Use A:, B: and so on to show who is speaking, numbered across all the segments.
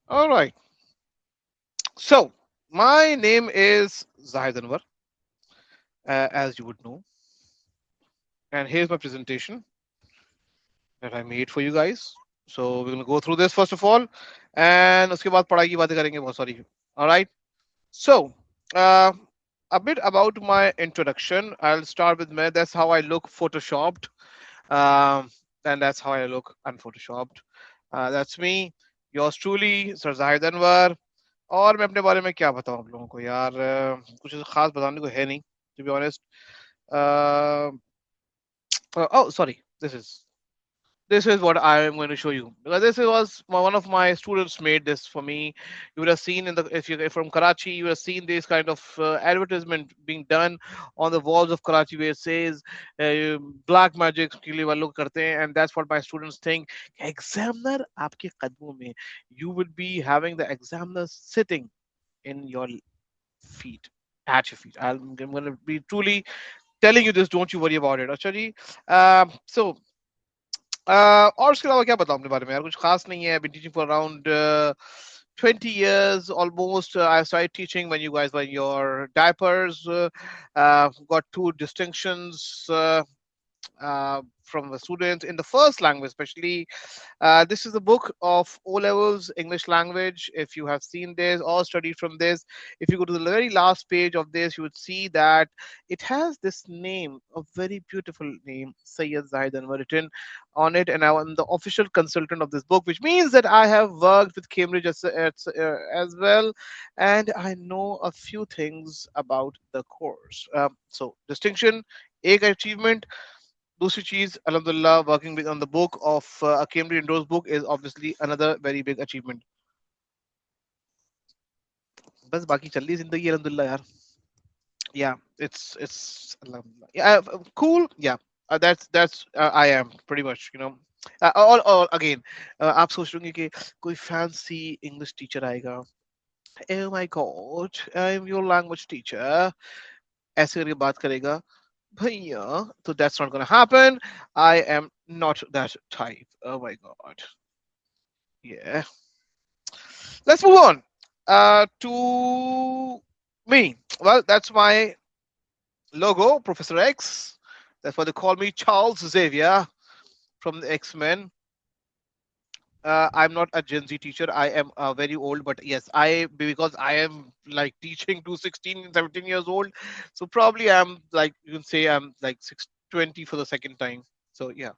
A: All right. So my name is Zahid Anwer, as you would know, and here's my presentation that I made for you guys. So we're gonna go through this first of all, and उसके बाद पढ़ाई की बातें करेंगे बहुत सारी. All right. So uh, a bit about my introduction. I'll start with me. That's how I look photoshopped, um, and that's how I look unphotoshopped. That's me. Yours truly, Sir Zahid Anwar. और मैं अपने बारे में क्या बताऊं आप लोगों को यार, कुछ खास बताने को है नहीं, to be honest. uh, oh, sorry, this is what I am going to show you, because this was one of my students made this for me. You would have seen in the, if you're from Karachi, you would have seen this kind of advertisement being done on the walls of Karachi where it says black magic के लिए वो लोग करते हैं, and that's what my students think. Examiner आपके कदमों में, you will be having the examiner sitting in your feet, at your feet. I'm going to be truly telling you this. Don't you worry about it. अच्छा जी. So और उसके अलावा क्या बताऊं अपने बारे में यार, कुछ खास नहीं है. I've been teaching for around 20 years almost. I started teaching when you guys were in your diapers. Got two distinctions from the students in the first language, especially. This is the book of O levels English language. If you have seen this or studied from this, if you go to the very last page of this, you would see that it has this name, a very beautiful name, Sayyid Zahid Anwar, written on it. And I am the official consultant of this book, which means that I have worked with Cambridge as well, and I know a few things about the course. So, distinction, एक achievement. दूसरी चीज alhamdulillah, working with on the book of a Cambridge Indoors book is obviously another very big achievement. बस बाकी चल रही है जिंदगी alhamdulillah यार. Yeah, it's alhamdulillah. Yeah, cool. Yeah, that's I am pretty much, all again. आप सोच रहे होंगे कि कोई fancy English teacher आएगा. Oh my god, I'm your language teacher. ऐसे करके बात करेगा भैया. So that's not gonna happen. I am not that type. Oh my god. Yeah. Let's move on to me. Well, that's my logo, Professor X. That's why they call me Charles Xavier from the X-Men. I'm not a Gen Z teacher. I am very old, but yes, I, because I am like teaching to 16, 17 years old. So probably I'm like, you can say I'm like 620 for the second time. So yeah,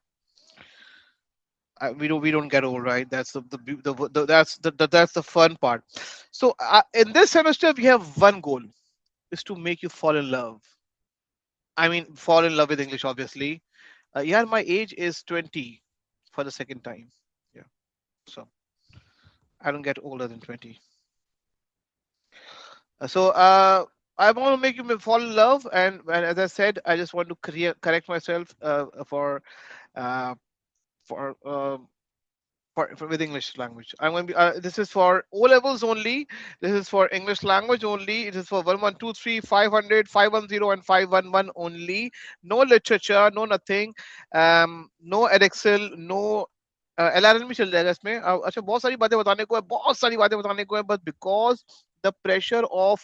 A: we don't get old, right? That's that's the fun part. So in this semester we have one goal, is to make you fall in love. I mean, fall in love with English, obviously. Yeah, my age is 20 for the second time. Yeah, so I don't get older than 20. So I want to make you fall in love, and as I said, I just want to correct myself uh, for with English language. I'm going to be. This is for O levels only. This is for English language only. It is for 1123, 500, 510, and 511 only. No literature, no nothing. No Edexcel, no LRN भी चल जाएगा इसमें. अच्छा, बहुत सारी बातें बताने को है, बहुत सारी बातें बताने को है, but because the pressure of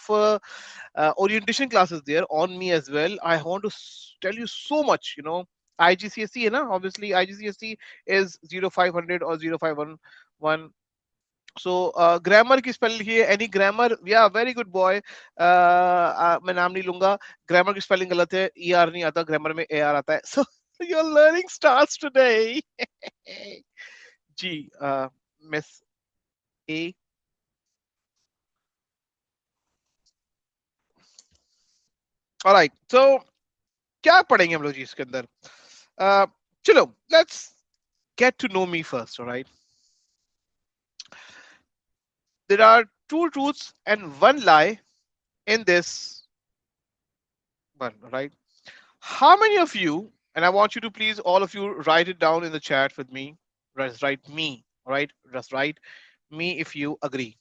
A: orientation classes there on me as well, I want to tell you so much. IGCSE है ना, obviously IGCSE is 0500 or 0511. So grammar की स्पेलिंग लिखिए, एनी ग्रामर. या वेरी गुड बॉय. मैं नाम नहीं लूंगा. Grammar की स्पेलिंग गलत है, ई आर नहीं आता, ग्रामर में ए आर आता है. So your learning starts today. जी. Miss A. ऑलराइट, सो क्या पढ़ेंगे हम लोग जी इसके अंदर. uh, चलो, let's get to know me first. All right, there are two truths and one lie in this one. All right, how many of you, and I want you to please, all of you, write it down in the chat with me. Just write me. All right, just write me if you agree.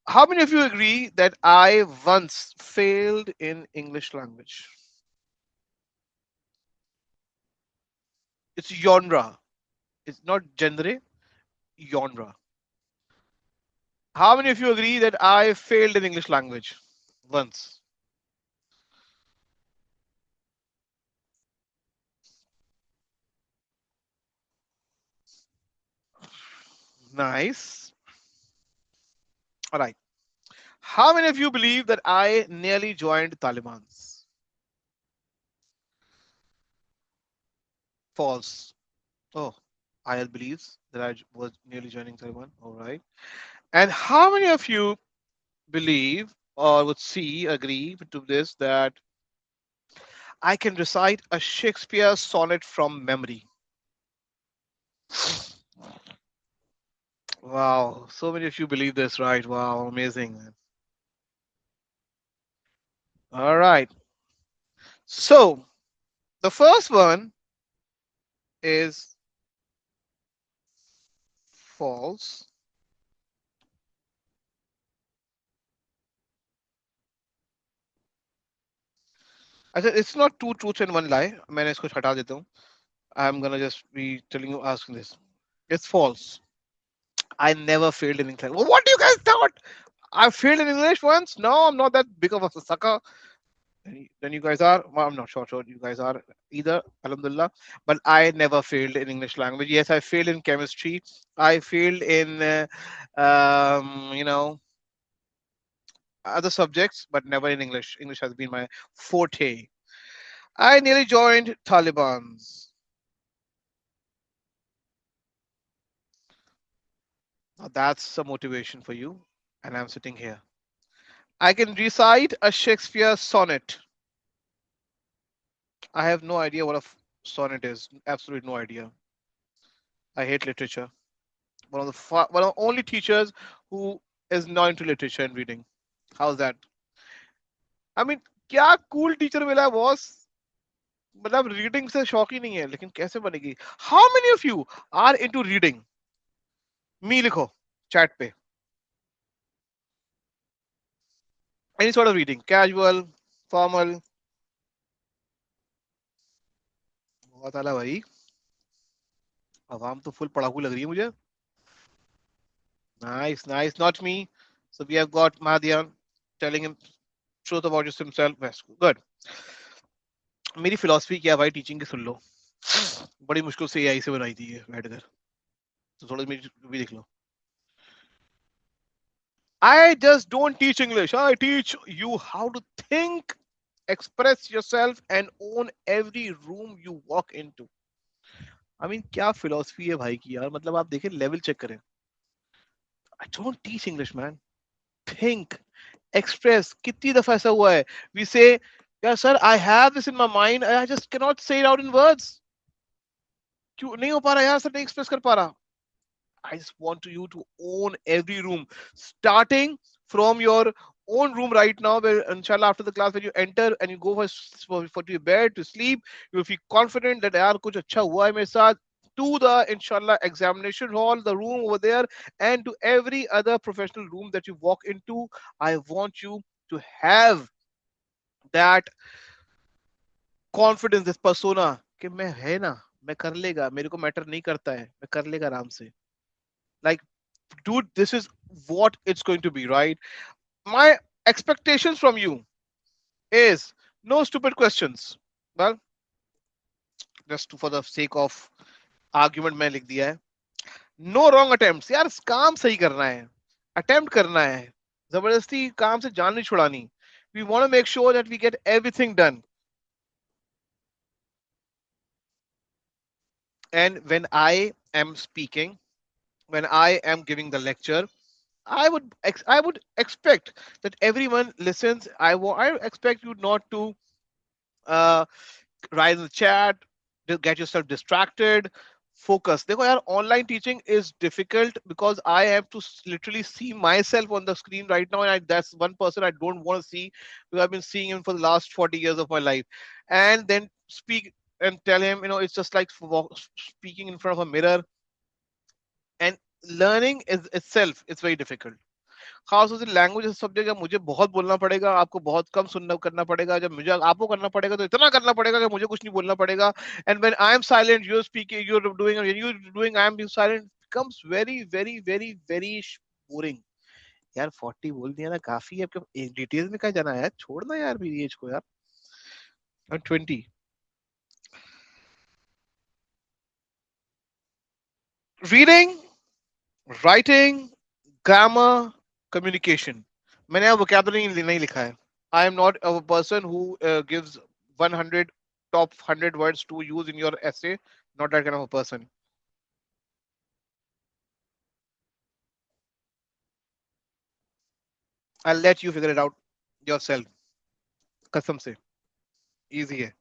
A: How many of you agree that I once failed in English language? It's genre. It's not genre. Genre. How many of you agree that I failed in English language once? Nice. All right. How many of you believe that I nearly joined Taliban's? False. Oh, I believes that I was nearly joining Taliban. All right. And how many of you believe or would see, agree to this that I can recite a Shakespeare sonnet from memory? Wow. So many of you believe this, right? Wow. Amazing. All right. So the first one is false. I said it's not two truths and one lie. मैंने इसको हटा देता हूँ. I'm gonna just be telling you, asking this. It's false. I never failed in English. Well, what do you guys thought? I failed in English once? No, I'm not that big of a sucker. Then you guys are. Well, I'm not sure you guys are either. Alhamdulillah. But I never failed in English language. Yes, I failed in chemistry. I failed in, you know, other subjects, but never in English. English has been my forte. I nearly joined Taliban's. Now that's a motivation for you, and I'm sitting here. I can recite a Shakespeare sonnet. I have no idea what a sonnet is. Absolutely no idea. I hate literature. One of the only teachers who is not into literature and reading. How's that? I mean, क्या cool teacher मिला boss. मतलब reading से शौक ही नहीं है लेकिन कैसे बनेगी. How many of you are into reading? Me लिखो chat पे. Any sort of reading, casual, formal. बहुत आला भाई. आवाम तो फुल पढ़ाकू लग रही है मुझे. Nice, nice. Not me. So we have got Mahdian telling him truth about just himself. Yes, good. मेरी फिलॉसफी क्या है भाई टीचिंग की सुन लो. बड़ी मुश्किल से एआई से बनाई थी ये बैठ कर. तो थोड़ा मेरी भी देख लो. I just don't teach English. I teach you how to think, express yourself, and own every room you walk into. I mean, क्या फिलॉसफी है भाई की यार. मतलब आप देखें लेवल चेक करें. I don't teach English, man. Think, express. कितनी दफा ऐसा हुआ है. We say, yeah, sir, I have this in my mind. I just cannot say it out in words. क्यों नहीं हो पा रहा यार. सर नहीं एक्सप्रेस कर पा रहा. I just want you to own every room, starting from your own room right now. Where inshallah after the class, when you enter and you go for your bed to sleep, you will feel confident that यार कुछ अच्छा हुआ है मेरे साथ. To the inshallah examination hall, the room over there, and to every other professional room that you walk into, I want you to have that confidence, this persona कि मैं है ना, मैं कर लेगा, मेरे को मैटर नहीं करता है, मैं कर लेगा आराम से. Like, dude, this is what it's going to be, right? My expectations from you is no stupid questions. Well, just for the sake of argument में लिख दिया है. No wrong attempts. यार काम सही करना है, attempt करना है, जबरदस्ती काम से जान नहीं Chhudani. We want to make sure that we get everything done. And when I am speaking, when I am giving the lecture, I would expect that everyone listens. I expect you not to uh, write in the chat, get yourself distracted. Focus. देखो यार, online teaching is difficult because I have to literally see myself on the screen right now, and that's one person I don't want to see because I've been seeing him for the last 40 years of my life, and then speak and tell him, it's just like speaking in front of a mirror, and learning is itself it's very difficult. खास तौर से language subject जब मुझे बहुत बोलना पड़ेगा, आपको बहुत कम सुनना करना पड़ेगा. जब मुझे आपको करना पड़ेगा तो इतना करना पड़ेगा कि मुझे कुछ नहीं बोलना पड़ेगा. And when I am silent, you speaking, you doing, you doing, I am being silent, becomes very very very very boring. यार 40 बोल दिया ना काफी है, अब डिटेल्स में क्या जाना है यार, छोड़ना यार मेरी एज को यार। I'm 20. Reading, writing, grammar, communication. मैंने यहाँ vocabulary नहीं लिखा है. I am not a person who gives 100 top 100 words to use in your essay. Not that kind of a person. I'll let you figure it out yourself. कसम से. Easy है.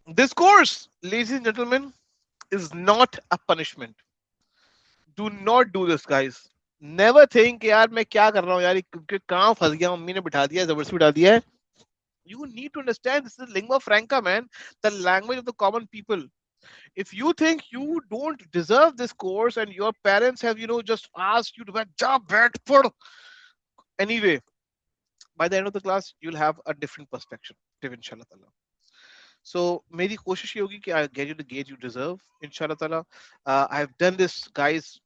A: This course, ladies and gentlemen, is not a punishment. Do not do this, guys. Never think यार मैं क्या कर रहा हूँ यार, कहाँ फंस गया, मम्मी ने बिठा दिया, जबरदस्ती बिठा दिया है. You need to understand this is lingua franca, man, the language of the common people. If you think you don't deserve this course and your parents have, just asked you to job bed for anyway, by the end of the class, you'll have a different perspective, inshallah. So, मेरी कोशिश ये होगी कि I get you the gauge you deserve, inshallah ta'ala. I've done this, guys,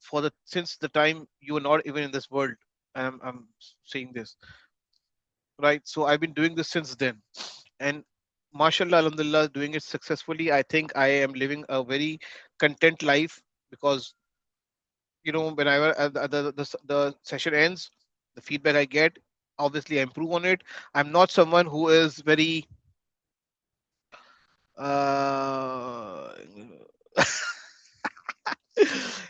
A: since the time you were not even in this world. I'm saying this, right? So I've been doing this since then, and mashallah, alhamdulillah, doing it successfully. I think I am living a very content life because whenever the session ends, the feedback I get, obviously I improve on it. I'm not someone who is very uh,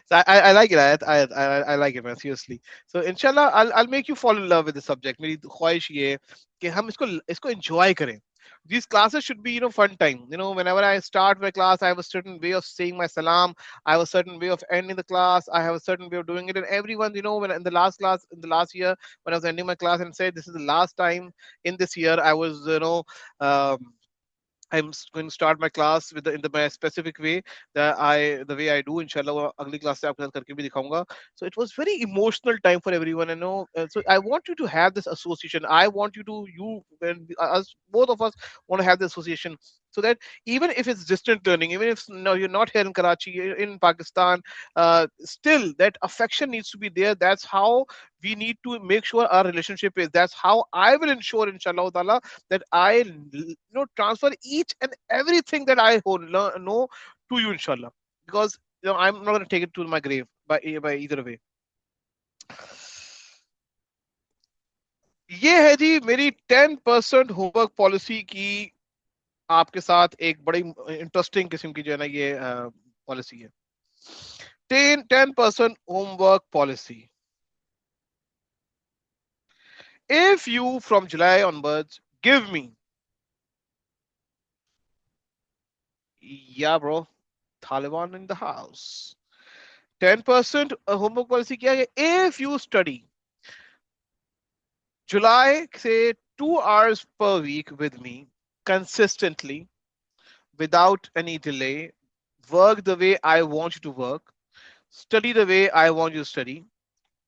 A: so I like it. I like it, man. Seriously. So inshallah, I'll make you fall in love with the subject. मेरी ख्वाहिश ये है कि हम इसको enjoy करें. These classes should be, fun time. Whenever I start my class, I have a certain way of saying my salam. I have a certain way of ending the class. I have a certain way of doing it. And everyone, when in the last class, in the last year, when I was ending my class and said, this is the last time in this year, I was, um, going to start my class with my specific way the way I do inshallah वो अगली class से आपके साथ करके भी दिखाऊंगा. So it was very emotional time for everyone. So I want you to have this association. I want you and us, both of us want to have the association, so that even if it's distant learning, even if no, you're not here in Karachi, you're in Pakistan, still that affection needs to be there. That's how we need to make sure our relationship is. That's how I will ensure inshallah ta'ala that I transfer each and everything that I know to you, inshallah. Because I'm not going to take it to my grave by either way. ये है जी मेरी 10% homework policy की आपके साथ एक बड़ी interesting किस्म की जो है ना ये पॉलिसी है. 10% homework policy. If you from July onwards give me, yeah bro, Taliban in the house. 10% homework policy क्या है? If you study July say 2 hours per week with me consistently without any delay, work the way I want you to work, study the way I want you to study,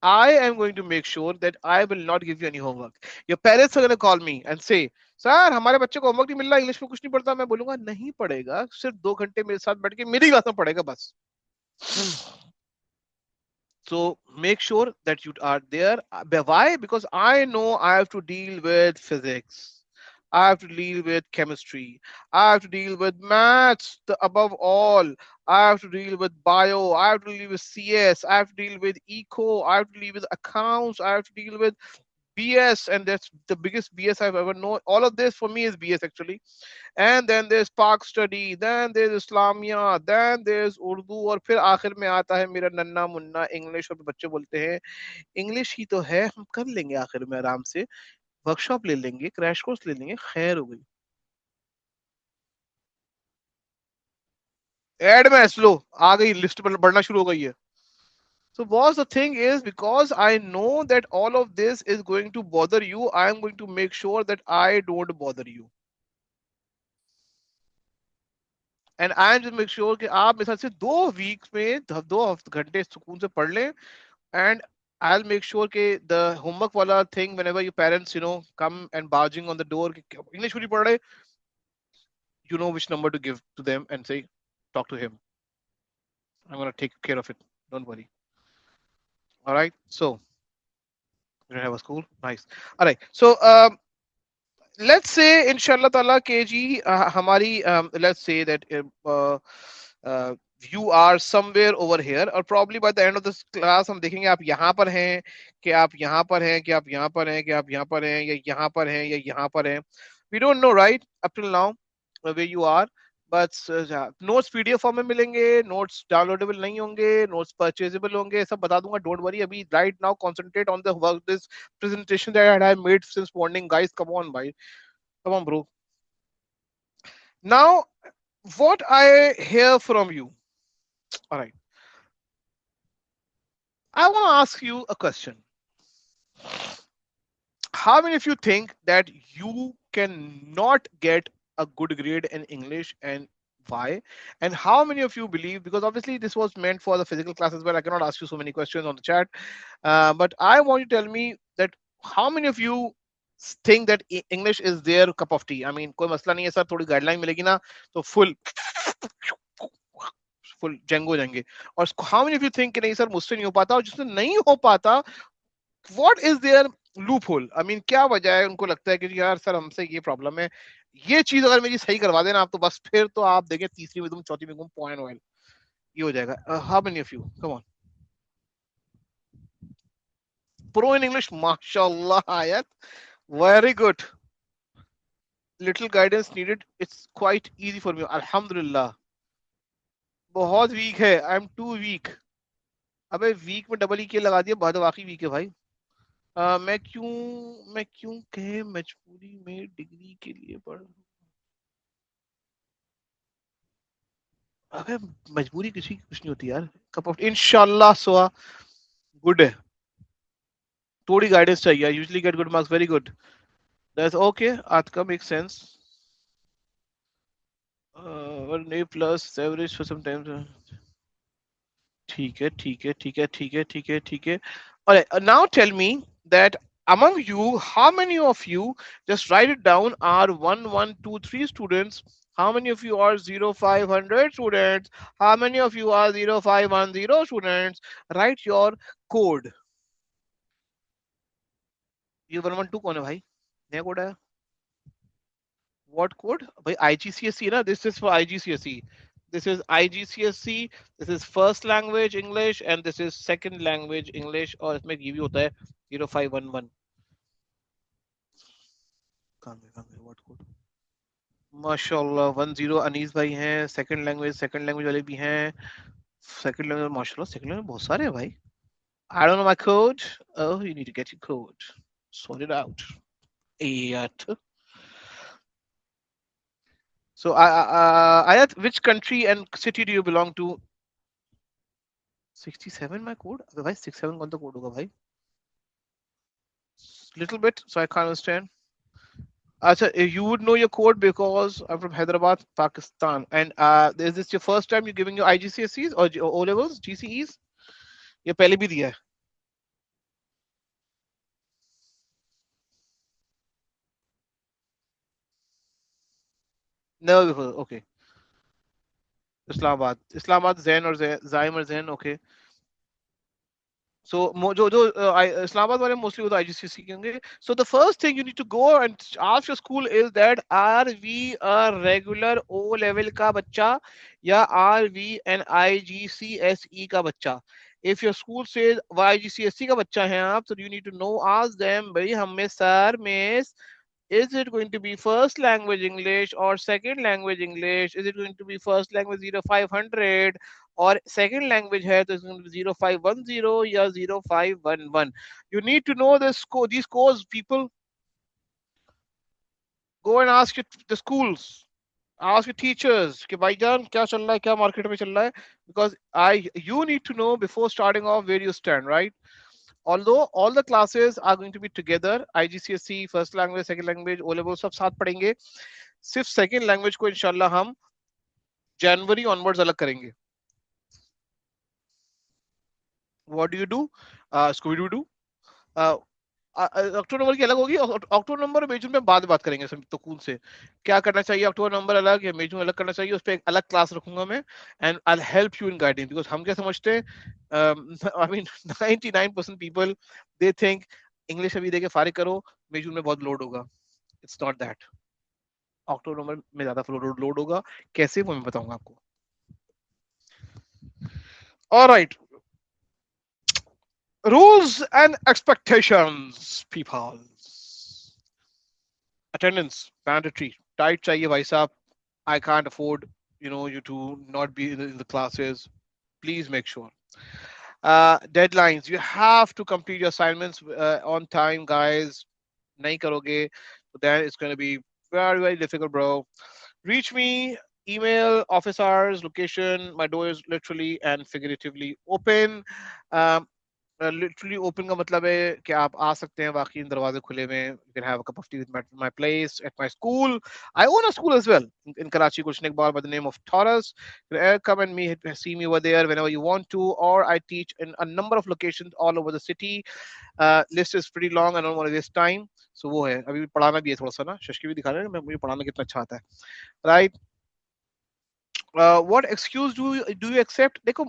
A: I am going to make sure that I will not give you any homework. Your parents are going to call me and say, sir हमारे बच्चे को homework नहीं मिल रहा, English में कुछ नहीं पढ़ता. मैं बोलूंगा नहीं पढ़ेगा, सिर्फ 2 घंटे मेरे साथ बैठ के मेरी क्लास में पढ़ेगा बस. So make sure that you are there. Why? Because I know I have to deal with physics. I have to deal with chemistry. I have to deal with maths above all. I have to deal with bio. I have to deal with CS. I have to deal with eco. I have to deal with accounts. I have to deal with BS, and that's the biggest BS I've ever known. All of this for me is BS actually. And then there's Pak study, then there's Islamia, then there's Urdu, और फिर आखिर में आता है मेरा नन्ना Munna English. और बच्चे बोलते हैं इंग्लिश ही तो है, हम कर लेंगे आखिर में आराम से, वर्कशॉप ले लेंगे, क्रैश कोर्स ले लेंगे, खैर हो गई. एड में स्लो आ गई, लिस्ट पर बढ़ना शुरू हो गई है. So boss, the thing is, because I know that all of this is going to bother you, I am going to make sure that I don't bother you. And I am just make sure कि आप मेरे साथ से 2 weeks में 2 घंटे सुकून से पढ़ लें. एंड I'll make sure कि the homework wala thing, whenever your parents come and barging on the door कि English नहीं पढ़ रहे, you know which number to give to them and say talk to him. I'm gonna take care of it. Don't worry. All right. So You don't have a school? Nice. All right. So let's say inshallah ta'ala KG hamari let's say that uh, you are somewhere over here or probably by the end of this class हम देखेंगे आप यहाँ पर हैं कि आप यहाँ पर हैं कि आप यहाँ पर हैं कि आप यहाँ पर हैं या यहाँ पर हैं या यहाँ पर हैं. We don't know right up till now where you are. But notes PDF form में मिलेंगे, नोट्स डाउनलोडेबल नहीं होंगे, नोट्स परचेजेबल होंगे, सब बता दूंगा. Don't worry. अभी right now concentrate on the work this presentation that I had made since morning. Guys, come on, bhai. Come on, bro. Now, what I hear from you. All right. I want to ask you a question. How many of you think that you cannot get a good grade in English and why? And how many of you believe, because obviously this was meant for the physical classes where I cannot ask you so many questions on the chat, but I want you to tell me that how many of you think that English is their cup of tea? I mean, कोई मसला नहीं है sir, थोड़ी guideline मिलेगी ना तो full Django जाएंगे. और how many of you think कि नहीं सर मुझसे नहीं हो पाता, और जिससे नहीं हो पाता, what is their loop hole? I mean क्या वजह है उनको लगता है कि यार सर हमसे ये प्रॉब्लम है, ये चीज अगर मेरी सही करवा देना आप तो बस फिर तो आप देखें तीसरी में तुम चौथी में तुम पॉइंट ऑयल ये हो जाएगा. How many of you come on pro in English? माशाल्लाह आयत, very good. Little guidance needed, it's quite easy for me अल्हम्दुलिल्लाह. बहुत वीक है, आई एम टू वीक. अबे वीक में डबल ई के लगा दिया, बहुत वाकई वीक है भाई. मैं क्यों कहे मजबूरी में डिग्री के लिए पढ़. अबे मजबूरी किसी की कुछ नहीं होती यार. कप ऑफ इंशाल्लाह सोआ गुड है. थोड़ी गाइडेंस चाहिए. Usually get good marks, very good. That's okay. आपका make sense. One A plus average for some time. ठीक है ठीक है ठीक है ठीक है ठीक है ठीक है. Alright, now tell me that among you, how many of you, just write it down, are 1, 1, 2, 3 students? How many of you are 0, 500 students? How many of you are 0, 5, 1, 0 students? Write your code. ये 1, 1, 2 कौन है भाई? नया code है. What code? भाई IGCSE ना. This is for IGCSE. This is IGCSE. This is first language English and this is second language English. और इसमें ये भी होता है 0511. कहाँ गए what code? माशाल्लाह 10 अनीस भाई हैं. सेकंड लैंग्वेज वाले भी हैं. सेकंड लैंग्वेज माशाल्लाह सेकंड लैंग्वेज बहुत सारे हैं भाई. I don't know my code. Oh, you need to get your code. Sort it out. Ayat. So, Ayat, which country and city do you belong to? 67 my code? अबे भाई 67 कौन सा code होगा भाई? Little bit, so I can't understand. Achha, you would know your code because I'm from Hyderabad, Pakistan. And is this your first time you're giving your IGCSEs or O levels, GCEs? ये पहले भी दिया है. Never before. Okay. Islamabad, Zain or Zaim or Zain. Okay. So जो Islamabad वाले mostly वो तो IGCSE के होंगे. So the first thing you need to go and ask your school is that are we a regular O level का बच्चा या are we an IGCSE का बच्चा? If your school says IGCSE का बच्चा है आप, so you need to know, ask them भाई हमें sir miss, is it going to be first language English or second language English? Is it going to be first language 0500 or second language है तो it's going to be 0510 या 0511? You need to know this these codes, people. Go and ask the schools. Ask your teachers कि भाईजान क्या चल रहा है, क्या मार्केट में चल रहा है, because you need to know before starting off where you stand, right? Although all the classes are going to be together, IGCSE, first language, second language, O level सब साथ पढ़ेंगे. सिर्फ second language को इंशाल्लाह हम January onwards अलग करेंगे. What do you do? Scooby do. October number की अलग होगी. अक्टूबर नंबर मई जून में बात करेंगे तो कौन से क्या करना चाहिए. अक्टूबर नंबर अलग या मई जून अलग करना चाहिए, उस पर एक अलग क्लास रखूंगा मैं. And I will help you in guiding, because हम क्या समझते हैं, I mean 99% people they think English अभी देके फारिग करो, मई जून में बहुत लोड होगा. It's not that. अक्टूबर नवंबर में ज्यादा लोड होगा. कैसे, वो मैं बताऊंगा आपको. Alright. Rules and expectations, people. Attendance mandatory. Tight चाहिए भाई साहब. I can't afford, you to not be in the classes. Please make sure. Deadlines. You have to complete your assignments on time, guys. नहीं करोगे, then it's going to be very, very difficult, bro. Reach me. Email, office hours, location. My door is literally and figuratively open. Um, literally open का मतलब है कि आप आ सकते हैं, बाकी दरवाजे खुले हुए हैं. You can have a cup of tea with my place at my school. I own a school as well in Karachi, Gulshan Iqbal, by the name of Taurus. Come and see me over there whenever you want to, or I teach in a number of locations all over the city. List is pretty long. I don't want to waste time. So वो है, अभी पढ़ाना भी है थोड़ा सा ना, शशकी भी दिखा रहे हैं मुझे पढ़ाना कितना अच्छा आता है. Right. What excuse do you accept. देखो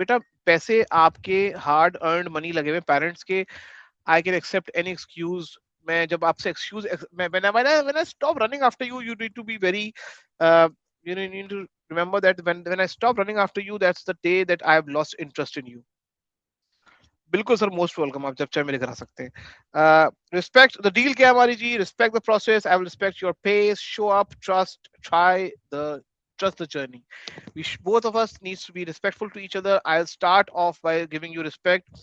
A: बेटा, पैसे आपके हार्ड अर्नड मनी लगे हुए पेरेंट्स के. I can accept any excuse. मैं जब आपसे excuse, when I stop running after you, you need to be very you need to remember that when I stop running after you, that's the day that I have lost interest in you. बिल्कुल sir, most welcome. आप जब चाहे मेरे घर आ सकते हैं. Respect the deal क्या है हमारी जी. Respect the process. I will respect your pace. Show up, trust, try the trust the journey. Both of us needs to be respectful to each other. I'll start off by giving you respect,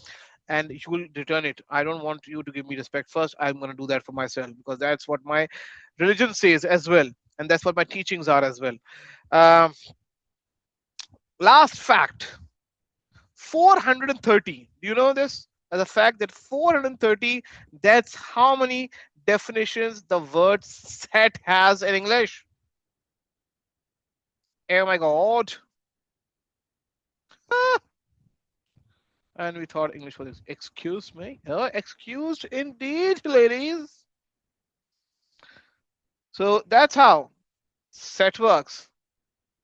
A: and you will return it. I don't want you to give me respect first. I'm going to do that for myself, because that's what my religion says as well, and that's what my teachings are as well. Um, Last fact. 430. Do you know this? The fact that 430, that's how many definitions the word set has in English. Oh my God. And we thought English was, excuse me. Oh, excused indeed, ladies. So that's how set works.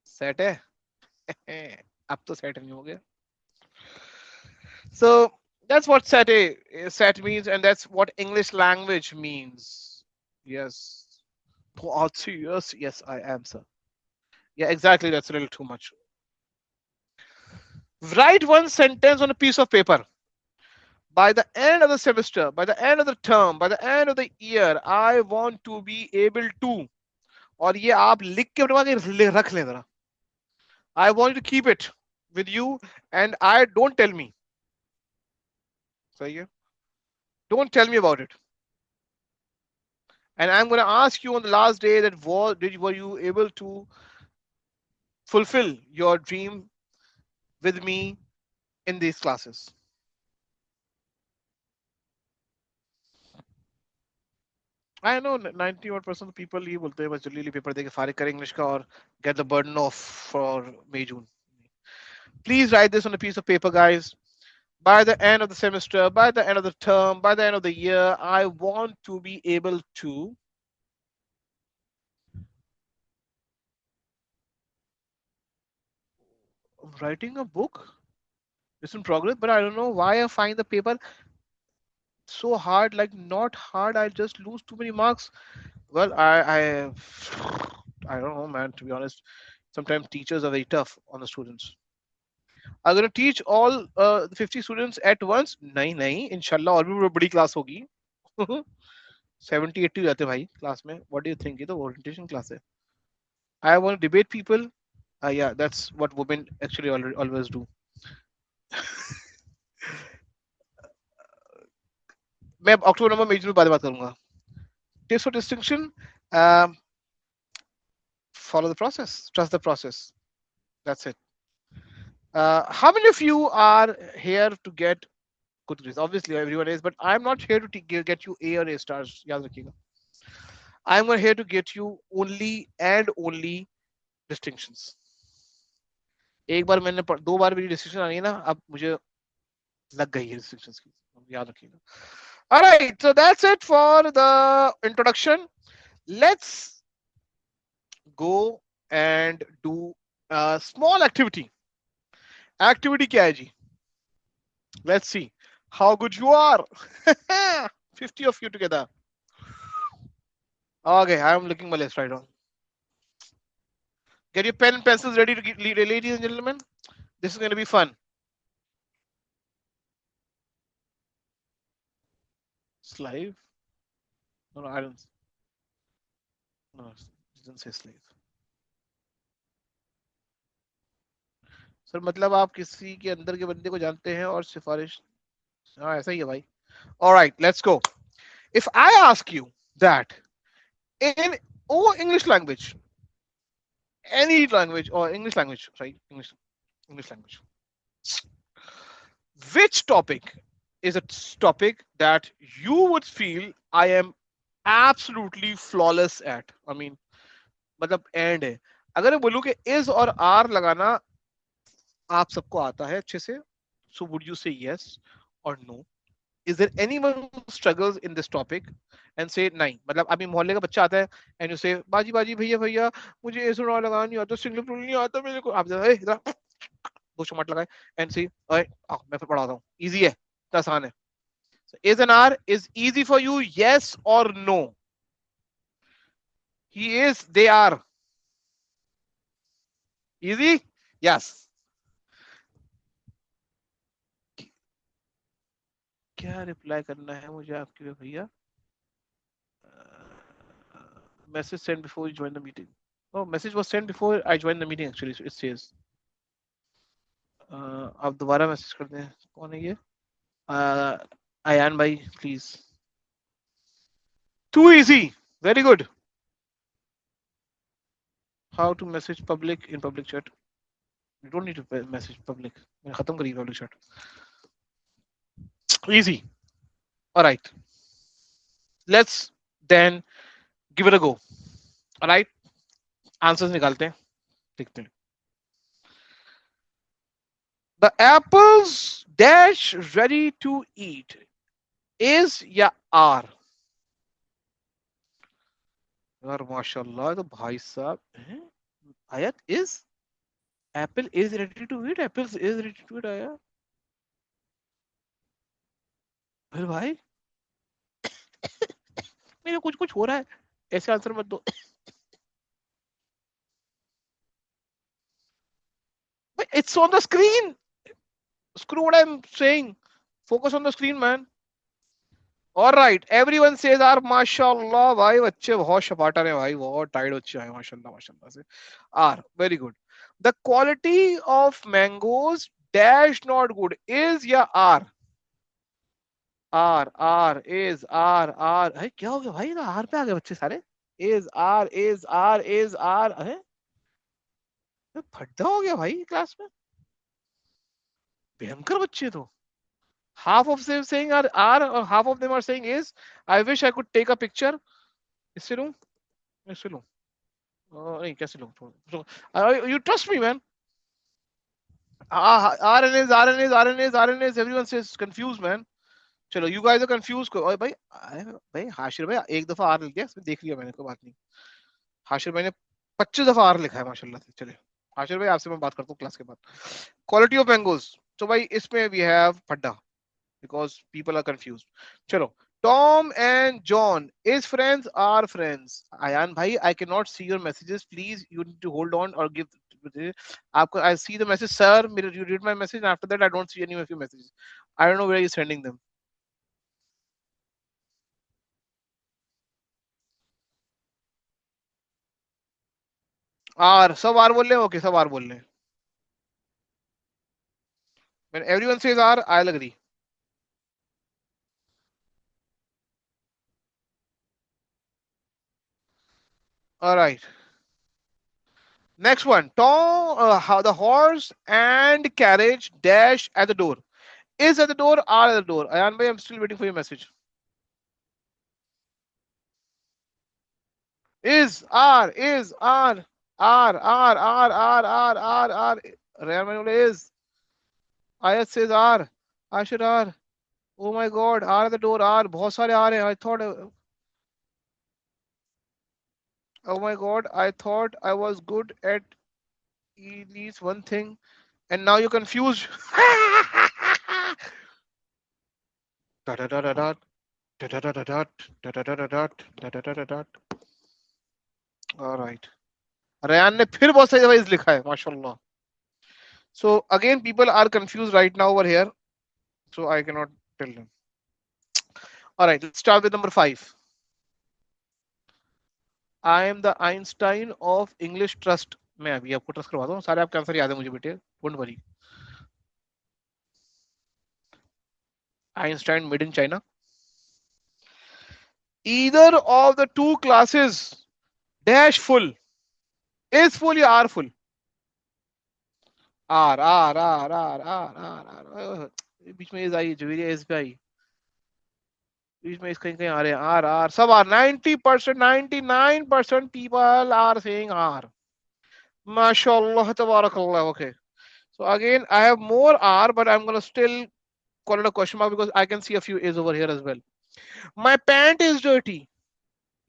A: Set है. अब तो set नहीं हो गया. So that's what set means, and that's what English language means. Yes. Oh, yes, I am, sir. Yeah, exactly. That's a little too much. Write one sentence on a piece of paper. By the end of the semester, by the end of the term, by the end of the year, I want to be able to. और ये आप लिख के अपने पास रख लें जरा. I want you to keep it with you, and I don't tell me. सही है? Don't tell me about it. And I'm going to ask you on the last day that were you able to fulfill your dream with me in these classes? I know 91% of people ये बोलते हैं बस जल्दी paper देके फारिग करें English का और get the burden off for May June. Please write this on a piece of paper, guys. By the end of the semester, by the end of the term, by the end of the year, I want to be able to. Writing a book. It's in progress, but I don't know why I find the paper so hard. Like, not hard, I just lose too many marks. Well, I don't know, man, to be honest. Sometimes teachers are very tough on the students. I'm going to teach all 50 students at once. नहीं नहीं, इंशाल्लाह और भी बड़ी class होगी. 70 80 हो जाते भाई क्लास में. What do you think? ये तो orientation class है. I want to debate people. Yeah, that's what women actually always do. मैं अक्टूबर नवंबर में बाद बात करूंगा. Tips for distinction. Um, Follow the process. Trust the process. That's it. How many of you are here to get good grades? Obviously, everyone is, but I'm not here to get you A or A stars. याद रखिएगा. I'm here to get you only and only distinctions. एक बार मैंने 2 बार मेरी distinction आ गई ना, अब मुझे लग गई है डिस्टिंक्शंस की. याद रखिएगा. All right, so that's it for the introduction. Let's go and do a small activity. Activity क्या है जी? Let's see how good you are. 50 of you together. Okay, I am looking my list right on. Get your pen and pencils ready to get, ladies and gentlemen. This is going to be fun. Slave? No, no, I don't. No, it doesn't say slave. Sir मतलब आप किसी के अंदर के बंदे को जानते हैं और सिफारिश हाँ ऐसा ही है भाई. All right, let's go. If I ask you that in English language, any language or English language, sorry, English language, which topic is a topic that you would feel I am absolutely flawless at? I mean, मतलब and है. अगर मैं बोलूं कि is और are लगाना आप सबको आता है अच्छे से, so would you say yes or no? Is there anyone who struggles in this topic and say नहीं? मतलब अभी मोहल्ले का बच्चा आता है and you say बाजी बाजी भैया भैया मुझे इस और आर लगाना नहीं आता, सिंगल प्लूरल नहीं आता मेरे को. आप इधर दो चमाट लगाए and say ओए आओ मैं फिर पढ़ाता हूँ, easy है, इतना आसान है. So is and R is easy for you, yes or no? He is, they are. Easy? Yes. क्या रिप्लाई करना है मुझे आपके भैया? Message sent before you join the meeting. Oh, message was sent before I joined the meeting actually. So it says. आप दोबारा message कर दें. कौन है ये? Ayan bhai, please. Too easy. Very good. How to message public in public chat? You don't need to message public. मैंने खत्म करी public chat. Easy. All right. Let's then give it a go. All right. Answers निकालते हैं. देखते हैं. The apples dash ready to eat is या are? यार माशाल्लाह तो भाई साहब हैं? आयत is apple is ready to eat, apples is ready to eat आया. फिर भाई मेरे कुछ कुछ हो रहा है, ऐसे आंसर मत दो. But it's on the screen. Screw what I'm saying. Focus on the screen, man. All right, everyone says are माशाल्लाह भाई बच्चे बहुत शपाटर हैं भाई, बहुत टाइट बच्चे हैं माशाल्लाह माशाल्लाह से. Are very good. The quality of mangoes dash not good is या are? R है क्या हो गया भाई, तो R पे आ गए बच्चे सारे. is है. फड्डा हो गया भाई क्लास में, भयंकर बच्चे. तो half of them saying are or half of them are saying is. I wish I could take a picture. इससे लूं, इससे लूं, नहीं कैसे लूं? You trust me man. RNAs everyone says confused man. चलो you guys are confused. ओए भाई भाई हाशिर भाई एक दफा आर लिख दिया, देख लिया मैंने, कोई बात नहीं. हाशिर भाई ने 25 दफा आर लिखा है माशाल्लाह से. चले हाशिर भाई आपसे मैं बात करता हूँ क्लास के बाद. क्वालिटी ऑफ मैंगोज, तो भाई इसमें वी हैव फड्डा because people are confused. Chalo. Tom and John is friends are friends. Ayan bhai, I cannot see your messages. Please, you need to hold on or give. I see the message, sir. You read my message, and after that, I don't see any of your messages. I don't know where you're sending them. R, सब R बोल रहे हैं. Okay, सब R बोल रहे हैं. When everyone says R, I'll agree. All right. Next one. Tom, how the horse and carriage dash at the door. Is at the door, are at the door. Ayan bhai, I'm still waiting for your message. Is R. Real Manuel is. Ayat says R. I should R. Oh my God, R at the door. R. बहुत सारे R हैं. I thought. Oh my God, I thought I was good at least one thing, and now you're confused. Da, da, da, da, da. Alright, Rayan ने फिर बहुत सारी wise लिखा है माशाल्लाह. So again, people are confused right now over here, so I cannot tell them. All right, let's start with number 5. I am the Einstein of English Trust. मैं अभी आपको ट्रस्ट करवाता हूँ, सारे आपके आंसर याद है मुझे बेटे, don't worry. Einstein made in China. Either of the two classes dash full is full या are full. R बीच में इज आई, जवेरिया इज पे आई, बीच में इस कहीं कहीं आ रहे हैं, आर सब R. 90%, 99% people are saying R. माशाल्लाह तबारकल्लाह. Okay, so again I have more R, but I'm gonna still call it a question mark because I can see a few A's over here as well. My pant is dirty.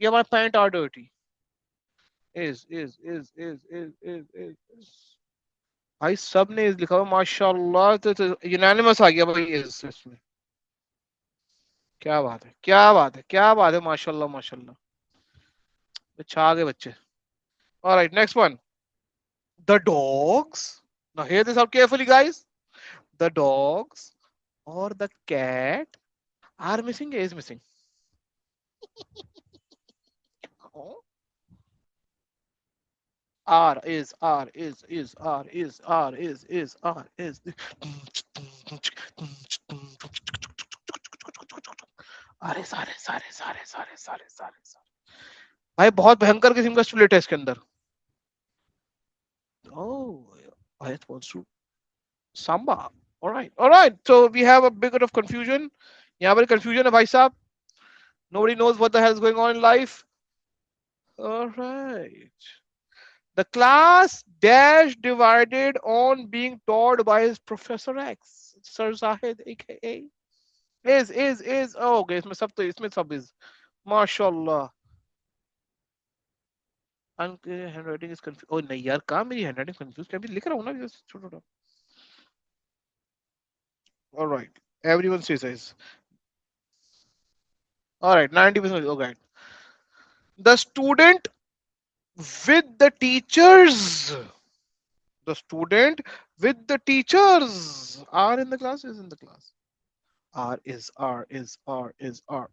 A: Yeah, my pant are dirty. Is. भाई सब ने इस लिखा हुआ माशाल्लाह. तो unanimous आ गया भाई इस इसमें. क्या बात है, क्या बात है, क्या बात है, माशाल्लाह माशाल्लाह. छा गए बच्चे. Alright, next one. The dogs. Now hear this out carefully, guys. The dogs or the cat are missing. Is missing. Oh. R is R is R is R is R is. अरे सारे सारे सारे सारे सारे सारे सारे भाई बहुत भयंकर किस्म का स्टूलेट है इसके अंदर. Oh, I wants to Samba. All right, all right. So we have a bit of confusion. यहाँ पर confusion है भाई साहब. Nobody knows what the hell is going on in life. All right. The class dash divided on being taught by his Professor X, Sir Zahid, aka is. Oh, okay, इसमें सब तो इसमें सब is. माशाल्लाह. Handwriting is confused. Oh नहीं यार, कहाँ मेरी handwriting confused? क्या भी लिख रहा हूँ ना छोटा. All right. Everyone says is. All right. 90%. Okay. The student with the teachers. The student with the teachers are in the class. Is in the class. R is R is R is R.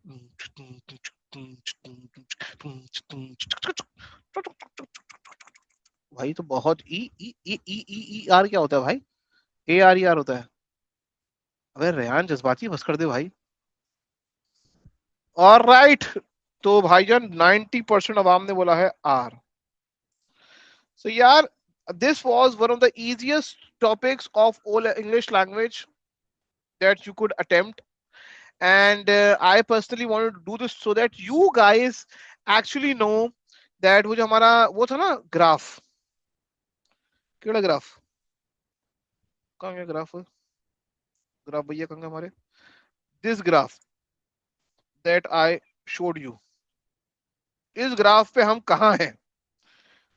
A: भाई तो बहुत E R क्या होता है भाई? A R E R होता है. अबे रेहान जज्बाती बस कर दे भाई. और राइट, तो भाईजान 90% अवाम ने बोला है आर. सो यार, this was one of the easiest topics of all English language that you could attempt, and I personally wanted to do this so that you guys actually know that वो जो हमारा वो था ना ग्राफ, केड़ा graph, कहाँ गया graph, graph भैया कहाँ गए हमारे, this graph that I showed you, इस ग्राफ पे हम कहाँ हैं,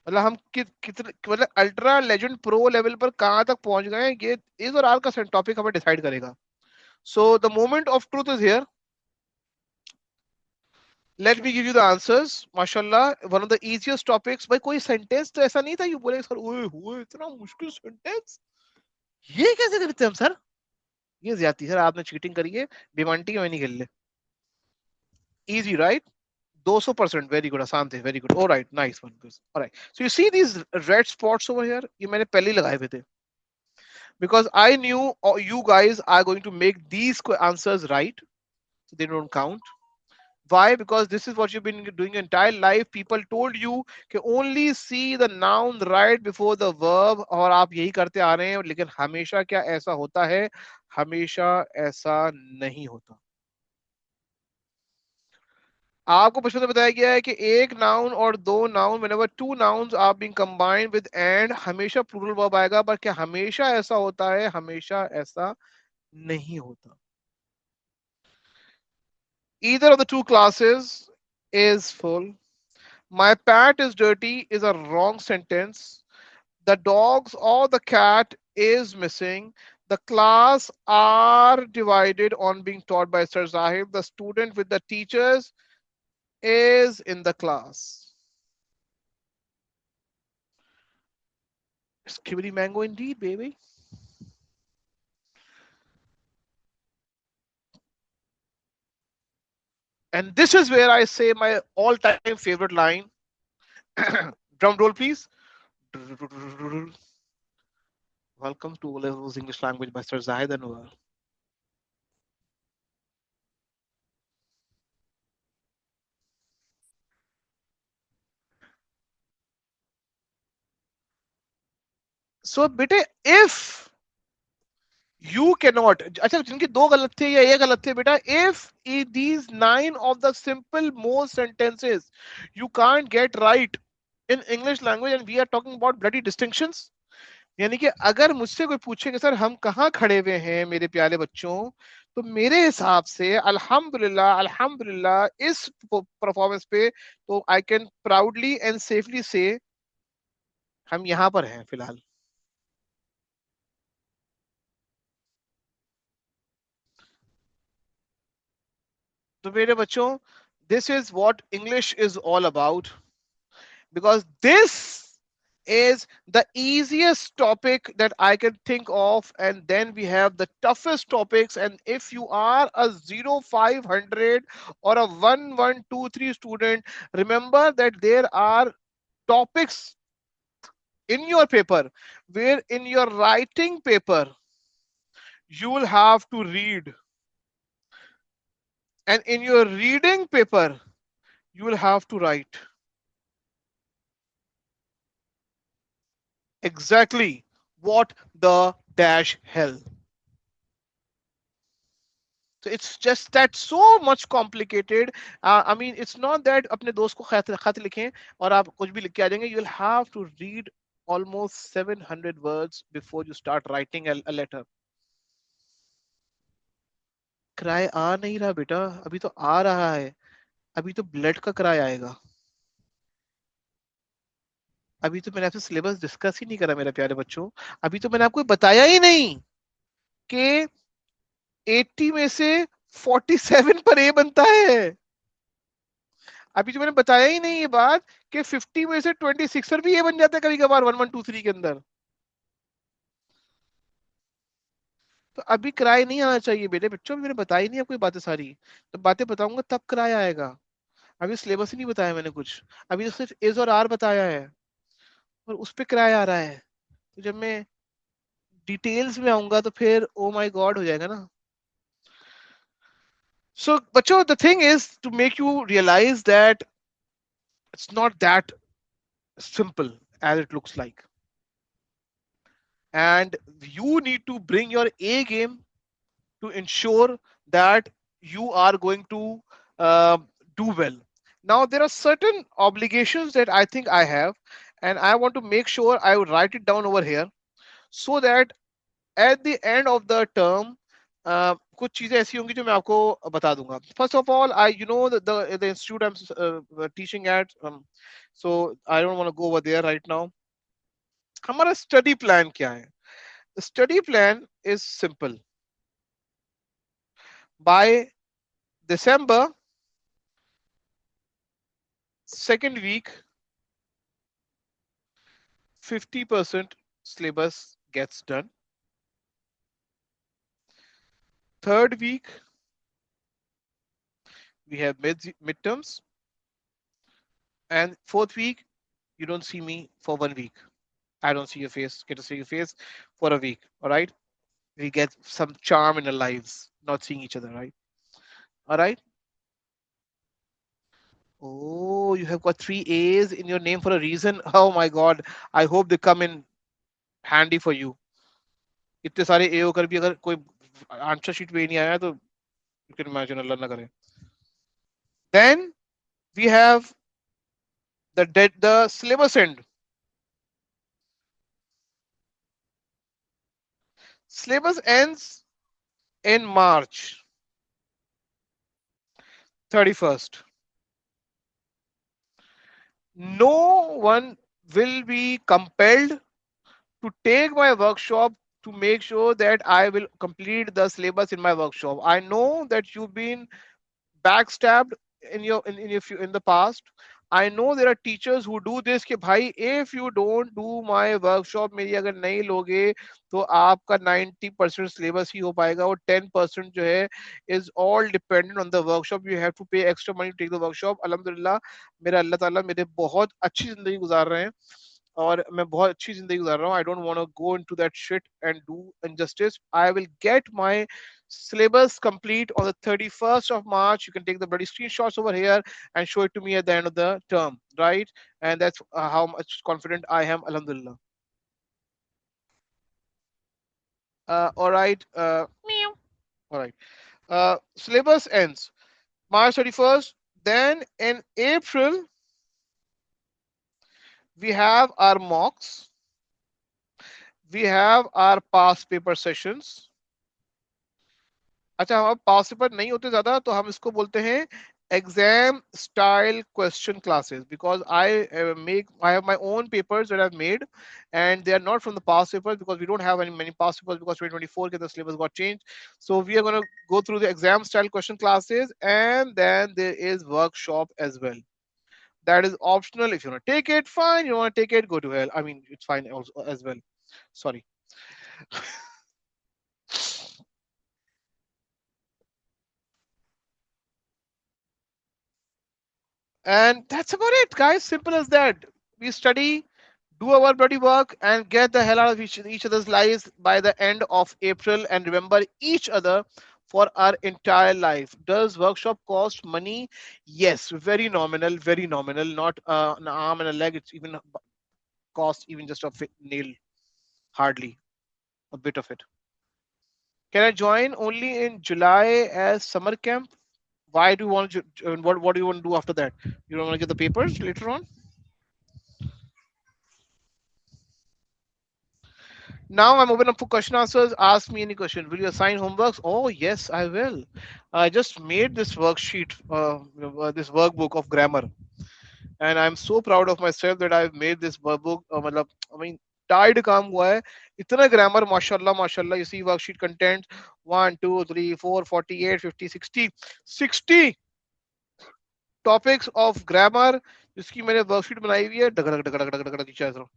A: मतलब हम कितने मतलब अल्ट्रा लेजेंड प्रो लेवल पर कहाँ तक पहुंच गए हैं, ये इस और आर का टॉपिक हमें डिसाइड करेगा. So the moment of truth is here. Let me give you the answers. माशाल्लाह, one of the easiest topics. भाई कोई सेंटेंस तो ऐसा नहीं था यू बोले सर ओए होए इतना मुश्किल सेंटेंस, ये कैसे करते हैं हम सर, ये ज्यादती सर, आपने चीटिंग करी है, बेमंटी में नहीं खेल ले. Easy right, 200%. वेरी गुड, आसान थे, very good. Alright, nice one. Alright, so you see these red spots over here, ये मैंने पहले ही लगाए हुए थे because I knew you guys are going to make these answers right, so they don't count. Why? Because this is what you've been doing your entire life. People told you कि only see the noun right before the verb, और आप यही करते आ रहे हैं. लेकिन हमेशा क्या ऐसा होता है? हमेशा ऐसा नहीं होता. आपको बचपन में बताया गया है कि एक नाउन और दो noun, whenever two nouns are being combined with and, हमेशा प्लूरल वर्ब आएगा. पर क्या हमेशा ऐसा होता है? हमेशा ऐसा नहीं होता. Either of the two classes is full. My pant is dirty is a wrong sentence. the dogs or the cat is missing. The class are divided on being taught by Sir Zahid. The student with the teachers is in the class. Skibidi mango indeed, baby. And this is where I say my all-time favorite line. Drum roll, please. Welcome to Levels English Language by Sir Zahid Anwer. So, bete, if you cannot, अच्छा जिनके दो गलत थे या एक गलत थे बेटा, if these 9 of the simple most sentences you can't get right in English language, and we are talking about bloody distinctions, यानी कि अगर मुझसे कोई पूछे कि सर हम कहाँ खड़े हुए हैं मेरे प्यारे बच्चों, तो मेरे हिसाब से अल्हम्दुलिल्लाह अल्हम्दुलिल्लाह इस परफॉर्मेंस पे तो I can proudly and safely से हम यहाँ पर हैं फिलहाल. तो मेरे बच्चों, this is what English is all about, because this is the easiest topic that I can think of, and then we have the toughest topics. And if you are a 0500 or a 1123 student, remember that there are topics in your paper where in your writing paper you will have to read, and in your reading paper you will have to write exactly what the dash hell. So it's just that so much complicated. I mean, it's not that अपने दोस्त को खत लिखें और आप कुछ भी लिख के आ जाएंगे. You'll have to read almost 700 words before you start writing a letter. किराए आ नहीं रहा बेटा, अभी तो आ रहा है. अभी तो ब्लड का किराया आएगा. अभी तो मैंने आपसे सिलेबस डिस्कस ही नहीं करा मेरे प्यारे बच्चों. अभी तो मैंने आपको बताया ही नहीं कि 80 में से 47 पर ए बनता है. अभी तो मैंने बताया ही नहीं ये बात कि 50 में से 26 पर भी ये बन जाता है कभी कभार 1123 के अंदर. तो अभी किराया नहीं आना चाहिए बेटे बच्चों. मैंने बताई नहीं आपको ये बातें सारी. तो बातें बताऊंगा तब किराया आएगा. अभी सिलेबस ही नहीं बताया मैंने कुछ. अभी तो सिर्फ इज और आर बताया है और उस पर किराया आ रहा है. तो जब मैं डिटेल्स में आऊंगा तो फिर ओ माय गॉड हो जाएगा ना. सो बच्चों, the thing is to make you realise that it's not that simple as it looks like, and you need to bring your A game to ensure that you are going to uh, do well. Now, there are certain obligations that I think I have, and I want to make sure I would write it down over here so that at the end of the term, कुछ चीजें ऐसी होंगी जो मैं आपको बता दूंगा. First of all, the institute I'm teaching at, so I don't want to go over there right now. हमारा स्टडी प्लान क्या है? Study plan is simple. By December second week, 50% syllabus gets done. Third week, we have midterms. And fourth week, you don't see me for 1 week. I don't see your face, get to see your face for a week. All right. We get some charm in our lives, not seeing each other, right? All right. Oh, you have got 3 A's in your name for a reason. Oh my God. I hope they come in handy for you. इतने सारे ए होकर भी अगर कोई answer sheet पे नहीं आया तो यू कैन इमेजिन, अल्लाह ना करे. Then we have the syllabus end. Syllabus ends in March 31st. No one will be compelled to take my workshop to make sure that I will complete the syllabus in my workshop. I know that you've been backstabbed in the past. I know there are teachers who do this कि भाई if you don't do my workshop मेरी अगर नहीं लोगे तो आपका 90% syllabus ही हो पाएगा और 10% जो है is all dependent on the workshop. You have to pay extra money to take the workshop. अल्हम्दुलिल्लाह मेरा अल्लाह ताला मेरे बहुत अच्छी जिंदगी गुजार रहे हैं और मैं बहुत अच्छी जिंदगी गुजार रहा हूँ. I don't want to go into that shit and do injustice. I will get my syllabus complete on the 31st of March. You can take the bloody screenshots over here and show it to me at the end of the term, right? And that's how much confident I am, alhamdulillah. All right. Meow. All right. Syllabus ends March 31st. Then in April, we have our mocks, we have our past paper sessions. अच्छा, हम अब पास paper नहीं होते ज्यादा तो हम इसको बोलते हैं exam style question classes, because I have my own papers that I've made, and they are not from the past papers because we don't have many past papers because 2024 the syllabus got changed. So we are going to go through the exam style question classes, and then there is workshop as well. That is optional. If you want to take it, fine. You want to take it, go to hell. I mean, it's fine also as well. Sorry. And that's about it, guys. Simple as that. We study, do our bloody work, and get the hell out of each other's lives by the end of April, and remember each other for our entire life. Does workshop cost money? Yes, very nominal, very nominal. Not an arm and a leg. It's even cost even just a nail, hardly a bit of it. Can I join only in July as summer camp? Why do you want to? What do you want to do after that? You don't want to get the papers later on? Now I'm open up for question answers. Ask me any question. Will you assign homeworks? Oh yes, I will. I just made this worksheet, this workbook of grammar, and I'm so proud of myself that I've made this workbook. मतलब, I mean, tired काम हुआ है. इतना grammar, माशाल्लाह, माशाल्लाह. You see worksheet content 1, 2, 3, 4, 48, 50, 60, 60 topics of grammar. जिसकी मैंने worksheet बनाई हुई है. डगड़ग डगड़ग डगड़ग डगड़ग नीचे आ रहा हूँ.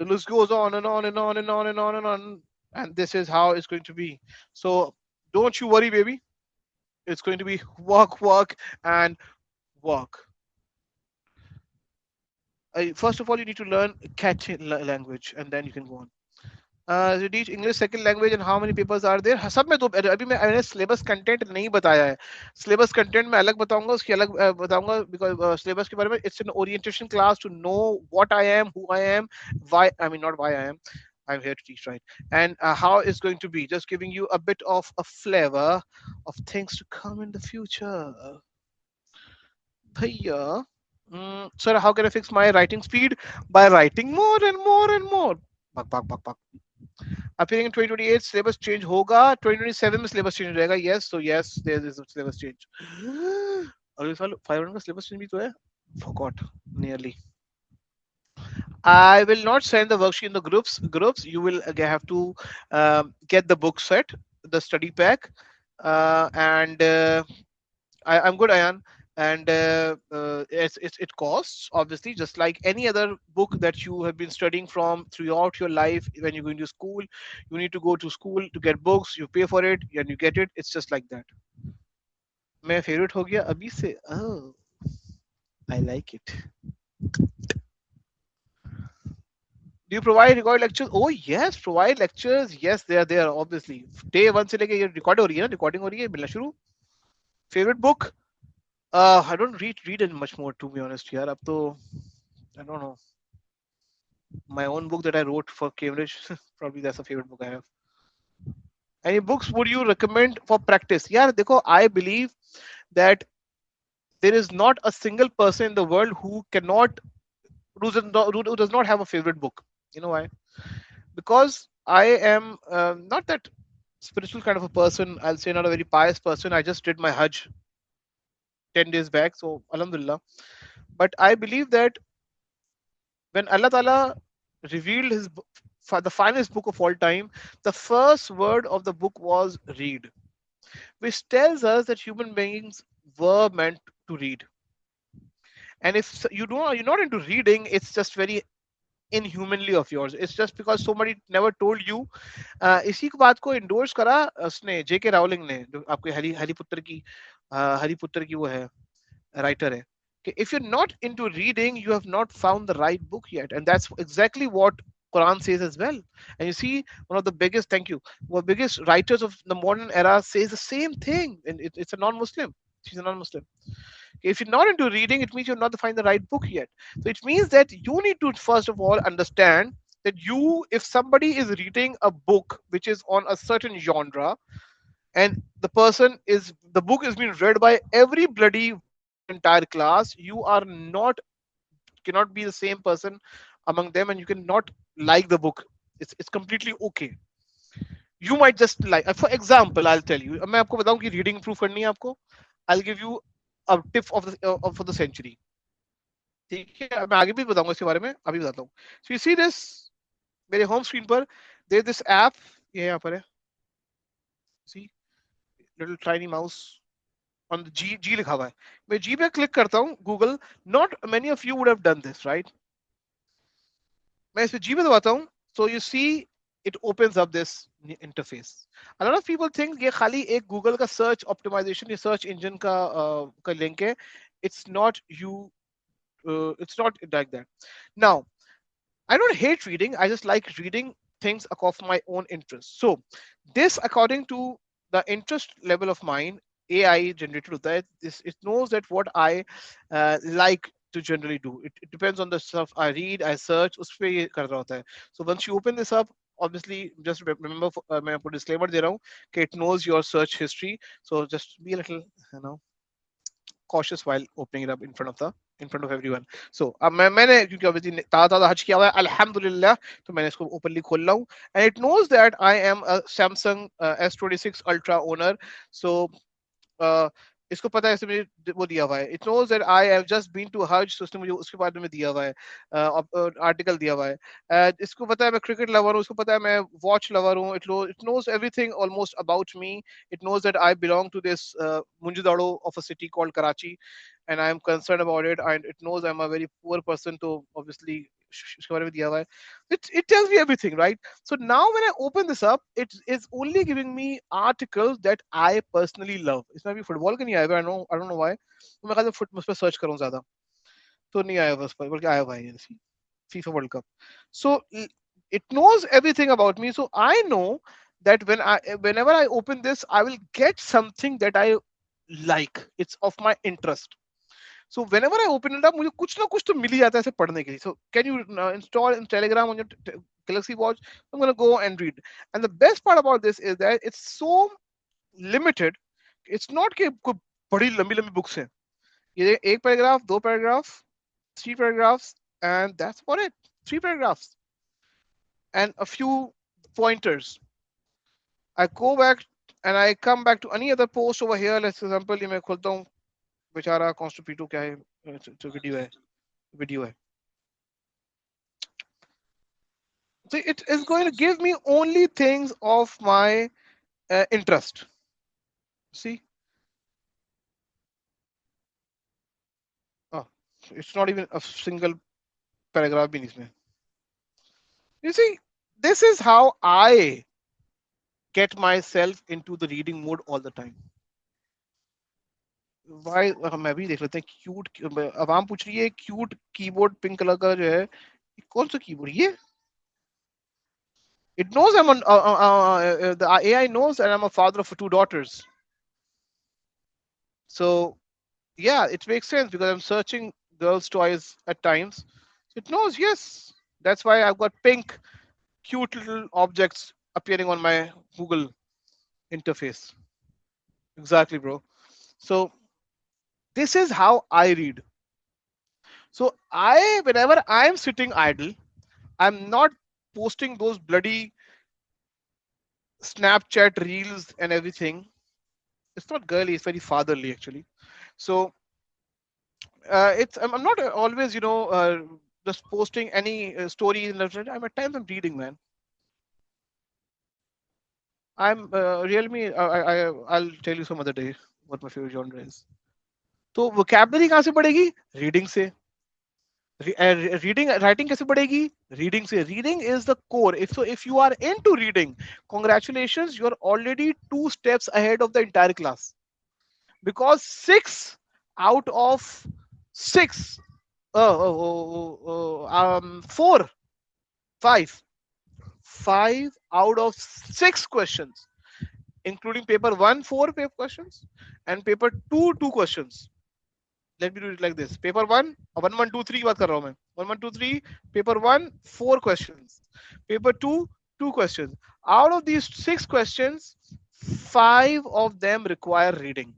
A: The list goes on and on and on and on and on and on, and this is how it's going to be. So don't you worry, baby. It's going to be work, work, and work. First of all, you need to learn catch language, and then you can go on. You teach English second language, and how many papers are there? सब में दो. अभी मैंने syllabus content नहीं बताया है. Syllabus content मैं अलग बताऊंगा, उसकी अलग बताऊंगा, because syllabus के बारे में it's an orientation class to know what I am, who I am, why. I mean, not why I am. I'm here to teach, right? And how it's going to be. Just giving you a bit of a flavor of things to come in the future. Bhaiya. Sir, how can I fix my writing speed? By writing more and more and more. Bak, bak, bak, bak. Appearing in 2028 syllabus change होगा. 2027 में syllabus change हो जाएगा. Yes, so yes, there is a syllabus change. अगले साल 500 का syllabus change भी तो है. Forgot nearly. I will not send the worksheet in the groups. You will have to get the book set, the study pack, and I'm good, Ayan. And it costs, obviously, just like any other book that you have been studying from throughout your life. When you're going to school, you need to go to school to get books. You pay for it and you get it. It's just like that. My favorite हो गया अभी से. Oh, I like it. Do you provide recorded lectures? Oh yes, provide lectures. Yes, they are there. Obviously, day one से लेके ये record हो रही है ना, recording हो रही है, मिलना शुरू. Favorite book? I don't read it much more, to be honest. यार अब तो I don't know. My own book that I wrote for Cambridge, probably that's a favorite book I have. Any books would you recommend for practice? Yeah, देखो, I believe that there is not a single person in the world who does not have a favorite book. You know why? Because I am not that spiritual kind of a person. I'll say not a very pious person. I just did my Hajj 10 days back, so Alhamdulillah. But I believe that when Allah Ta'ala revealed his the finest book of all time, the first word of the book was read, which tells us that human beings were meant to read. And if you don't, you're not into reading, it's just very inhumanly of yours. It's just because somebody never told you. इसी को बात को endorse करा उसने जेके Rowling ने, जो आपके हरिपुत्र की वो है, writer है, कि if you're not into reading, you have not found the right book yet. And that's exactly what Quran says as well. And you see, one of the biggest, thank you, one of the biggest writers of the modern era says the same thing. And it's a non-Muslim. She's a non-Muslim. If you're not into reading, it means you're not find the right book yet. So it means that you need to first of all understand that if somebody is reading a book which is on a certain genre, and the book is being read by every bloody entire class, you are not cannot be the same person among them, and you cannot like the book. It's completely okay. You might just like, for example, I'll tell you, मैं आपको बताऊं कि reading improve करनी है आपको. I'll give you a tip for the century. ठीक है, मैं आगे भी बताऊंगा इसके बारे में, अभी बताता हूँ. So you see this मेरे होम स्क्रीन पर, there's this app, ये यहाँ पर है. See, little tiny mouse on the G लिखा हुआ है. मैं G पे क्लिक करता हूँ, Google. Not many of you would have done this, right? मैं इस पे G पे दबाता हूँ, so you see it opens up this interface. A lot of people think ये खाली एक Google का search optimization या search engine का link है. It's not it's not like that. Now, I don't hate reading. I just like reading things of my own interest. So this, according to the interest level of mine, AI generated होता है. It knows that what I like to generally do. It depends on the stuff I read, I search. उस पे ये कर रहा होता है. So once you open this up, obviously just remember, मैं आपको disclaimer दे रहा हूँ कि it knows your search history. So just be a little, cautious while opening it up in front of everyone. So अब मैंने क्योंकि obviously ताज़ा हज किया हुआ है अल्हम्दुलिल्लाह, तो मैंने इसको openly खोल रहा हूँ, and it knows that I am a Samsung S26 Ultra owner. So uh, इसको पता है, इसने मुझे वो दिया हुआ है. It knows that I have just been to Hajj, so उसने मुझे उसके बारे में दिया हुआ है, आर्टिकल दिया हुआ है. इसको पता है मैं क्रिकेट लवर हूँ, इसको पता है मैं वॉच लवर हूँ. It knows everything almost about me. It knows that I belong to this Munjidaro of a city called Karachi, and I am concerned about it. And it knows I'm a very poor person, so obviously इसके बारे में दिया हुआ है. It tells me everything, right? So now when I open this up, it is only giving me articles that I personally love. इसमें अभी football का नहीं आया हुआ, I don't know why. तो मैं कहा उस पर सर्च करूँ ज्यादा, तो नहीं आया हुआ उस पर, बल्कि आया हुआ है FIFA World Cup. So it knows everything about me. So I know that whenever I open this, I will get something that I like. It's of my interest. So whenever I open it up, मुझे कुछ ना कुछ तो मिल ही जाता है ऐसे पढ़ने के लिए. So can you install in Telegram on your Galaxy Watch? I'm gonna go and read. And the best part about this is that it's so limited. It's not कि कोई बड़ी लंबी लंबी बुक्स हैं. ये एक पैराग्राफ, दो paragraph, 3 paragraphs, and that's about it. 3 paragraphs and a few pointers. I go back and I come back to any other post over here. Let's example, ये मैं खोलता हूँ, बेचारा कॉन्स्टिट्यूटो क्या है, वीडियो है. So it is going to give me only things of my interest. See, oh, it's not even a single paragraph भी नहीं इसमें. You see, this is how I get myself into the reading mode all the time. Why? मैं भी देख लेते हैं. Cute, अवाम पूछ रही है क्यूट कीबोर्ड पिंक कलर का जो है, कौन सा कीबोर्ड ये? It knows I'm the AI knows that I'm a father of 2 daughters. So yeah, it makes sense because I'm searching girls' toys at times. It knows, yes. That's why I've got pink, cute little objects appearing on my Google interface. Exactly, bro. So this is how I read. So whenever I'm sitting idle, I'm not posting those bloody Snapchat reels and everything. It's not girly, it's very fatherly actually. So I'm not always, just posting any story. I'm at times I'm reading, man. I'm Realme. I'll tell you some other day what my favorite genre is. तो vocabulary कहाँ से बढ़ेगी? Reading से. Reading writing कैसे बढ़ेगी? Reading से. Reading is the core. If you are into reading, congratulations, you are already 2 steps ahead of the entire class. Because 6 out of 6, 4, 5 out of 6 questions, including paper 1, 4 paper questions, and paper 2, 2 questions. Let me do it like this. Paper 1, 1, 1, 2, 3 की बात कर रहा हूँ मैं. 1, 1, 2, 3. Paper 1, 4 questions. Paper 2, 2 questions. Out of these 6 questions, 5 of them require reading.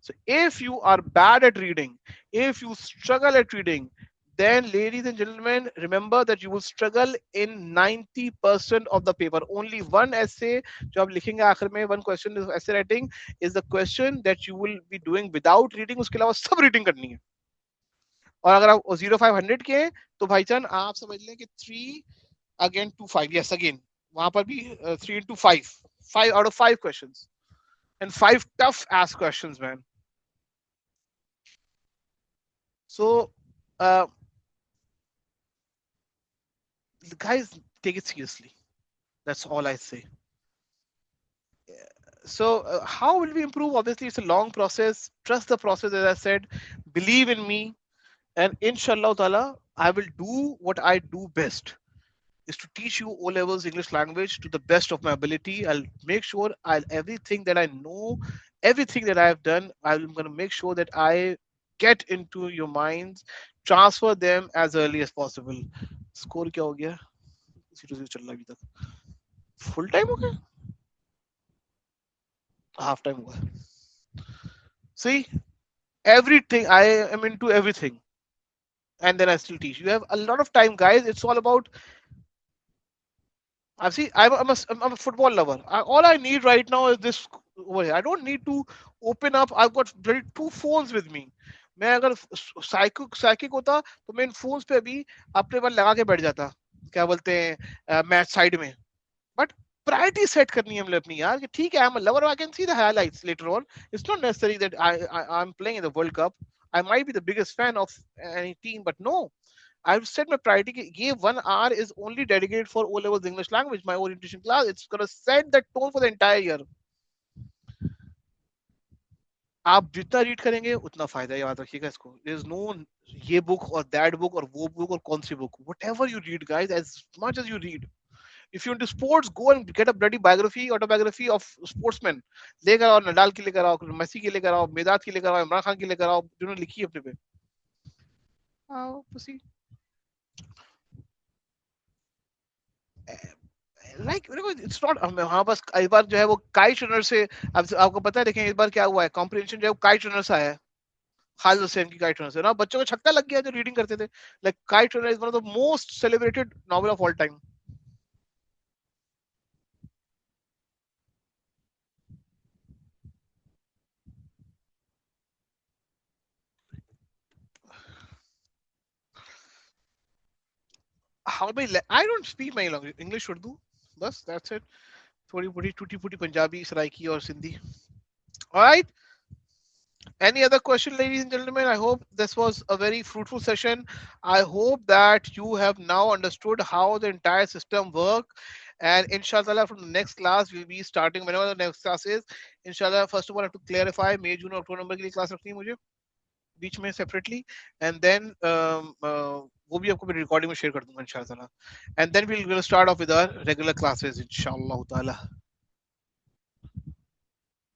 A: So if you are bad at reading, if you struggle at reading, then ladies and gentlemen, remember that you will struggle in 90% of the paper. Only one essay जो आप लिखेंगे आखिर में, one question is essay writing, is the question that you will be doing without reading. उसके अलावा सब reading करनी है. और अगर आप 0500 के हैं तो भाईजान आप समझ लें कि 3 again to 5, yes again वहां पर भी 3 into 5, 5 out of 5 questions, and 5 tough ass questions, man. So uh, guys, take it seriously. That's all I say. So how will we improve? Obviously it's a long process. Trust the process, as I said. Believe in me, and inshallah ta'ala I will do what I do best, is to teach you O levels English language to the best of my ability. I'll make sure I'll everything that I know, everything that I have done, I'm going to make sure that I get into your minds, transfer them as early as possible. Score क्या हो गया? 0-0 चल रहा है अभी तक. Full time हो गया? Half time हुआ. See, everything, I am into everything, and then I still teach. You have a lot of time, guys. It's all about. I see. I'm a football lover. All I need right now is this over here. I don't need to open up. I've got 2 phones with me. मैं अगर psychic होता तो मैं इन phones पे अभी अपने बार लगा के बैठ जाता. क्या बोलते हैं मैच साइड में. बट प्रायोरिटी सेट करनी है हमने अपनी यार कि ठीक है, I am a lover, I can see the highlights later on. It's not necessary that I am playing in the world cup. I might be the biggest fan of any team, but no, I've set my priority. ये 1 hour is only dedicated for O levels English language, my orientation class. It's gonna set the tone for the entire year. आप जितना read करेंगे उतना फायदा है, याद रखिएगा इसको. There is no ये book or that book or वो book और कौन सी book. Whatever you read, guys, as much as you read. If you're into sports, go and get a bloody biography, autobiography of sportsmen. लेकर आओ, Nadal की लेकर आओ, Messi की लेकर आओ, मेदात की लेकर आओ, इमरान खान की लेकर आओ, जिन्होंने लिखी है अपने पे. आओ pussy. Like it's not. हाँ बस इस बार जो है वो काइट रनर से, अब आपको पता है, देखें इस बार क्या हुआ है, कॉम्प्रिहेंशन जो है वो काइट रनर से आया है. खालिद हुसैन की काइट रनर से ना, बच्चों को छक्का लग गया जो रीडिंग करते थे. Like kite runner is one of the most celebrated novel of all time. How many, I don't speak my language, English Urdu, बस दैट्स इट. थोड़ी बड़ी टूटी फूटी पंजाबी, सराइकी और Sindhi. Alright. Any other question, ladies and gentlemen? I hope this was a very fruitful session. I hope that you have now understood how the entire system works. And inshallah, from the next class, we'll be starting whenever the next class is. Inshallah, first of all, I have to clarify May, June, October number के लिए class रखनी है मुझे बीच में separately, and then वो भी आपको recording में share कर दूंगा inshallah. And then we'll start off with our regular classes inshallah.